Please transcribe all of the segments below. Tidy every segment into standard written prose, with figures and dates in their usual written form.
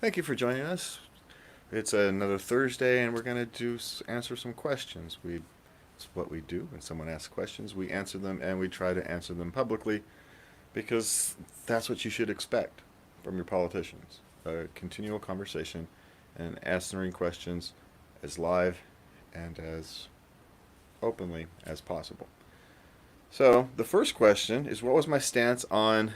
Thank you for joining us. It's another Thursday, and we're going to answer some questions. It's what we do. When someone asks questions, we answer them, and we try to answer them publicly because that's what you should expect from your politicians: a continual conversation and answering questions as live and as openly as possible. So the first question is, what was my stance on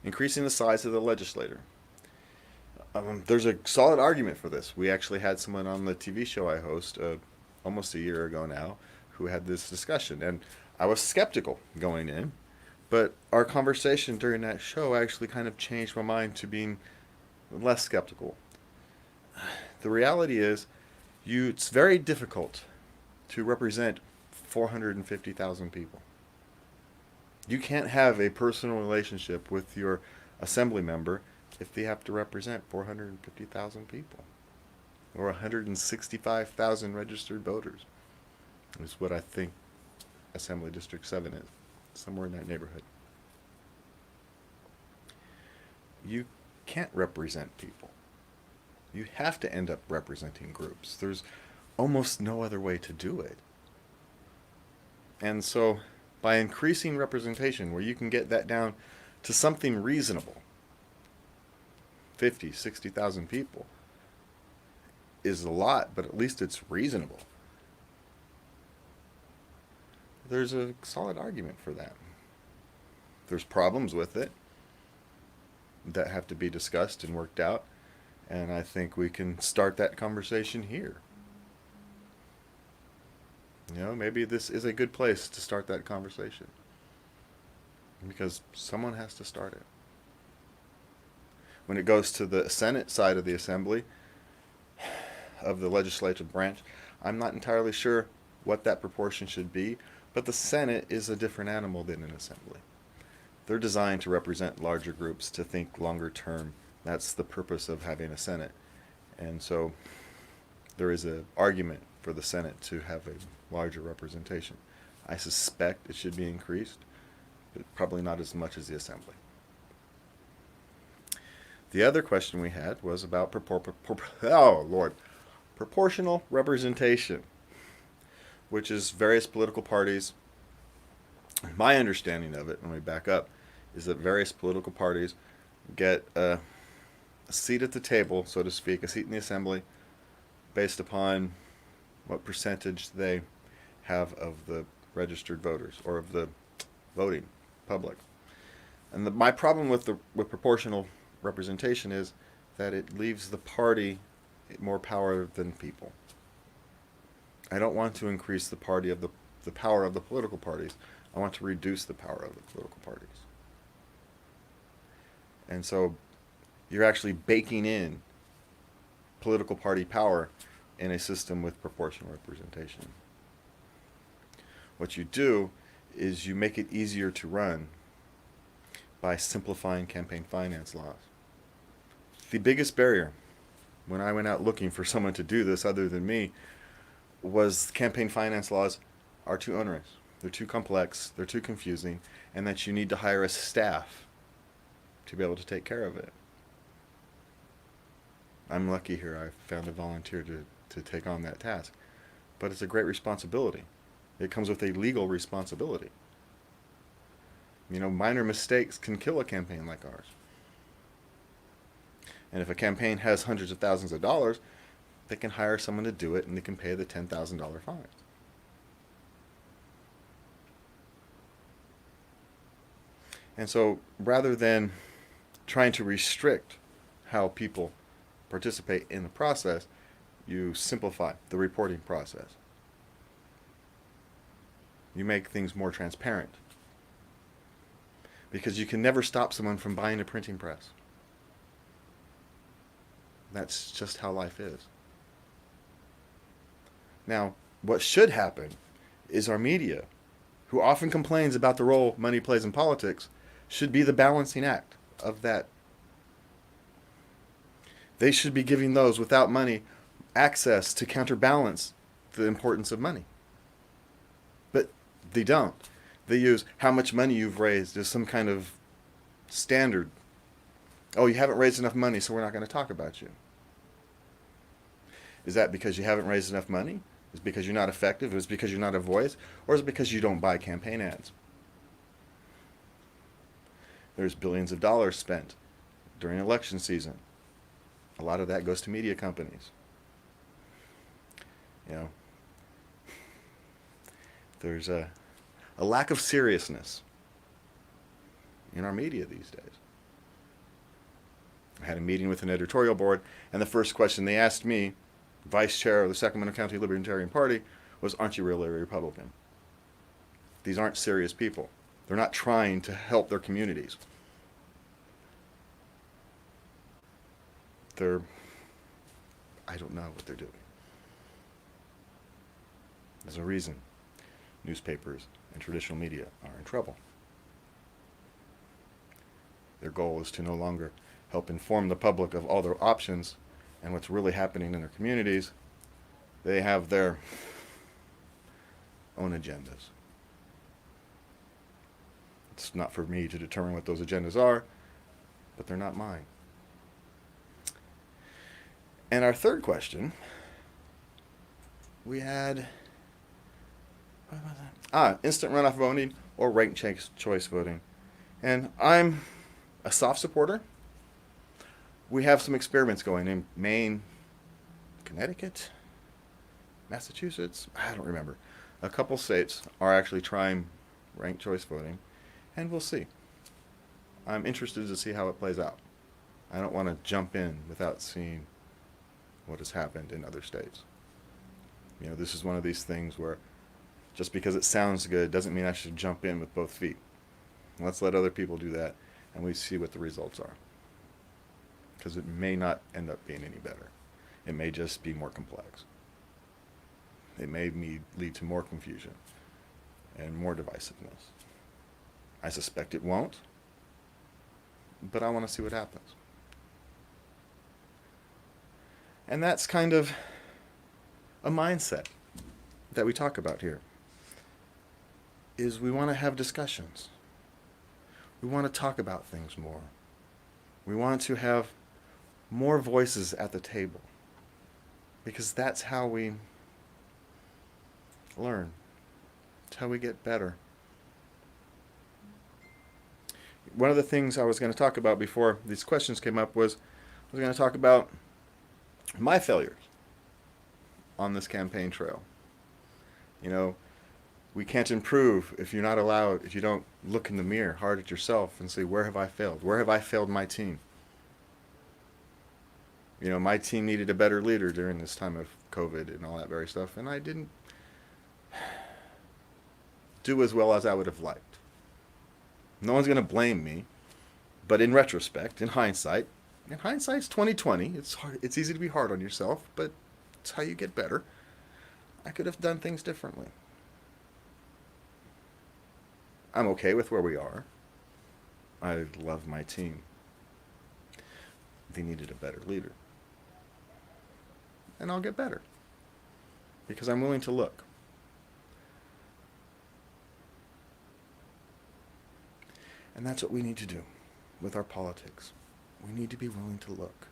increasing the size of the legislator? There's a solid argument for this. We actually had someone on the TV show I host almost a year ago now who had this discussion, and I was skeptical going in, but our conversation during that show actually kind of changed my mind to being less skeptical. The reality is, it's very difficult to represent 450,000 people. You can't have a personal relationship with your assembly member if they have to represent 450,000 people or 165,000 registered voters, is what I think Assembly District 7 is, somewhere in that neighborhood. You can't represent people. You have to end up representing groups. There's almost no other way to do it. And so, by increasing representation, where you can get that down to something reasonable, 50, 60,000 people is a lot, but at least it's reasonable. There's a solid argument for that. There's problems with it that have to be discussed and worked out, and I think we can start that conversation here. Maybe this is a good place to start that conversation because someone has to start it. When it goes to the Senate side of the Assembly, of the legislative branch, I'm not entirely sure what that proportion should be, but the Senate is a different animal than an Assembly. They're designed to represent larger groups, to think longer term. That's the purpose of having a Senate. And so there is an argument for the Senate to have a larger representation. I suspect it should be increased, but probably not as much as the Assembly. The other question we had was about proportional representation, which is various political parties. My understanding of it, when we back up, is that various political parties get a seat at the table, so to speak, a seat in the Assembly, based upon what percentage they have of the registered voters or of the voting public. And my problem with proportional representation is that it leaves the party more power than people. I don't want to increase the power of the political parties. I want to reduce the power of the political parties. And so you're actually baking in political party power in a system with proportional representation. What you do is you make it easier to run by simplifying campaign finance laws. The biggest barrier when I went out looking for someone to do this other than me was campaign finance laws are too onerous. They're too complex, they're too confusing, and that you need to hire a staff to be able to take care of it. I'm lucky here. I found a volunteer to take on that task. But it's a great responsibility. It comes with a legal responsibility. Minor mistakes can kill a campaign like ours. And if a campaign has hundreds of thousands of dollars, they can hire someone to do it and they can pay the $10,000 fine. And so rather than trying to restrict how people participate in the process, you simplify the reporting process. You make things more transparent. Because you can never stop someone from buying a printing press. That's just how life is. Now, what should happen is our media, who often complains about the role money plays in politics, should be the balancing act of that. They should be giving those without money access to counterbalance the importance of money. But they don't. They use how much money you've raised as some kind of standard Oh, you haven't raised enough money, so we're not going to talk about you. Is that because you haven't raised enough money? Is it because you're not effective? Is it because you're not a voice? Or is it because you don't buy campaign ads? There's billions of dollars spent during election season. A lot of that goes to media companies. You know, there's a lack of seriousness in our media these days. I had a meeting with an editorial board, and the first question they asked me, vice chair of the Sacramento County Libertarian Party, was, aren't you really a Republican? These aren't serious people. They're not trying to help their communities. I don't know what they're doing. There's a reason newspapers and traditional media are in trouble. Their goal is to no longer help inform the public of all their options and what's really happening in their communities. They have their own agendas. It's not for me to determine what those agendas are, but they're not mine. And our third question, we had, what was that? Instant runoff voting or ranked choice voting. And I'm a soft supporter. We have some experiments going in Maine, Connecticut, Massachusetts, I don't remember. A couple states are actually trying ranked choice voting, and we'll see. I'm interested to see how it plays out. I don't want to jump in without seeing what has happened in other states. You know, this is one of these things where just because it sounds good doesn't mean I should jump in with both feet. Let's let other people do that, and we see what the results are. Because it may not end up being any better. It may just be more complex. It may lead to more confusion and more divisiveness. I suspect it won't, but I want to see what happens. And that's kind of a mindset that we talk about here, is we want to have discussions. We want to talk about things more. We want to have more voices at the table, because that's how we learn. It's how we get better. One of the things I was going to talk about before these questions came up was I was going to talk about my failures on this campaign trail. You know, we can't improve if you're not allowed, if you don't look in the mirror hard at yourself and say, where have I failed? Where have I failed my team? You know, my team needed a better leader during this time of COVID and all that very stuff, and I didn't do as well as I would have liked. No one's going to blame me, but in retrospect, in hindsight's 2020. It's hard, it's easy to be hard on yourself, but it's how you get better. I could have done things differently. I'm okay with where we are. I love my team. They needed a better leader. And I'll get better, because I'm willing to look. And that's what we need to do with our politics. We need to be willing to look.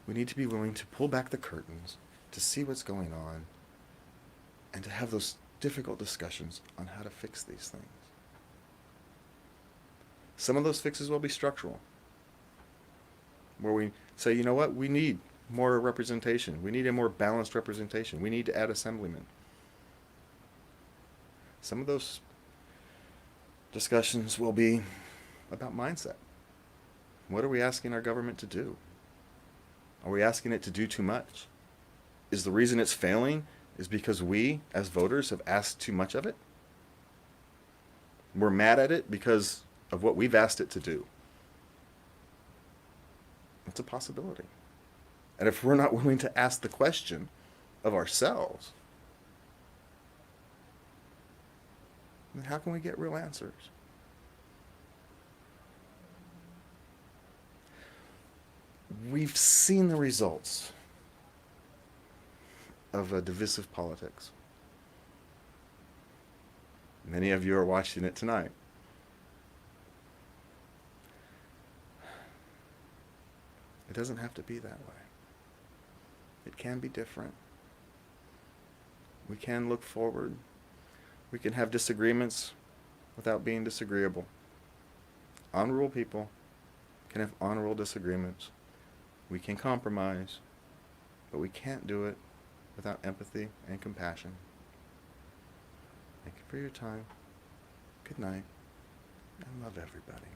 We need to be willing to pull back the curtains, to see what's going on, and to have those difficult discussions on how to fix these things. Some of those fixes will be structural, where we say, you know what, we need more representation. We need a more balanced representation. We need to add assemblymen. Some of those discussions will be about mindset. What are we asking our government to do? Are we asking it to do too much? Is the reason it's failing is because we, as voters, have asked too much of it? We're mad at it because of what we've asked it to do. It's a possibility. And if we're not willing to ask the question of ourselves, then how can we get real answers? We've seen the results of a divisive politics. Many of you are watching it tonight. It doesn't have to be that way. It can be different. We can look forward. We can have disagreements without being disagreeable. Honorable people can have honorable disagreements. We can compromise, but we can't do it without empathy and compassion. Thank you for your time. Good night, and love everybody.